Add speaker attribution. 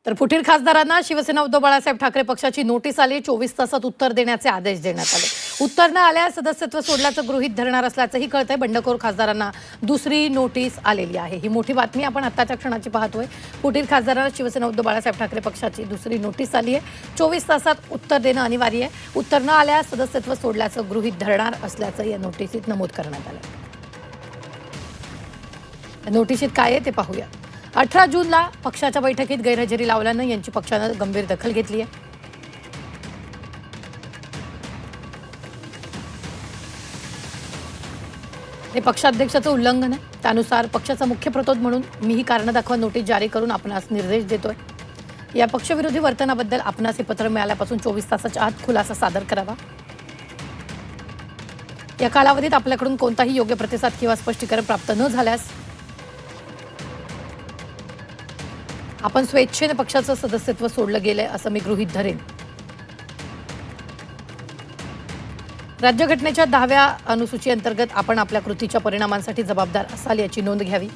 Speaker 1: तर फुटीर खासदारांना शिवसेना उद्धव बाळासाहेब ठाकरे पक्षाची नोटीस आली. 24 तासात उत्तर देण्याचे आदेश देण्यात आले. उत्तर न आल्यास सदस्यत्व सोडल्याचं गृहीत धरणार असल्याचंही कळतंय. बंडखोर खासदारांना दुसरी नोटीस आलेली आहे. ही मोठी बातमी आपण आत्ताच्या क्षणाची पाहतोय. फुटीर खासदारांना शिवसेना उद्धव बाळासाहेब ठाकरे पक्षाची दुसरी नोटीस आली आहे. 24 तासात उत्तर देणं अनिवार्य आहे. उत्तर न आल्यास सदस्यत्व सोडल्याचं गृहीत धरणार असल्याचं या नोटीसीत नमूद करण्यात आलं. नोटीसीत काय आहे ते पाहूया. 18 जूनला पक्षाच्या बैठकीत गैरहजेरी लावल्यानं यांची पक्षानं गंभीर दखल घेतली आहे. हे पक्षाध्यक्षाचं उल्लंघन आहे. त्यानुसार पक्षाचा मुख्य प्रतोद म्हणून मी ही कारणं दाखवा नोटीस जारी करून आपणास निर्देश देतोय. या पक्षविरोधी वर्तनाबद्दल आपणास हे पत्र मिळाल्यापासून 24 तासाच्या आत खुलासा सादर करावा. या कालावधीत आपल्याकडून कोणताही योग्य प्रतिसाद किंवा स्पष्टीकरण प्राप्त न झाल्यास आपण स्वेच्छेने पक्षाचं सदस्यत्व सोडलं गेलंय असं मी गृहीत धरेन. राज्यघटनेच्या 10व्या अनुसूची अंतर्गत आपण आपल्या कृतीच्या परिणामांसाठी जबाबदार असाल याची नोंद घ्यावी.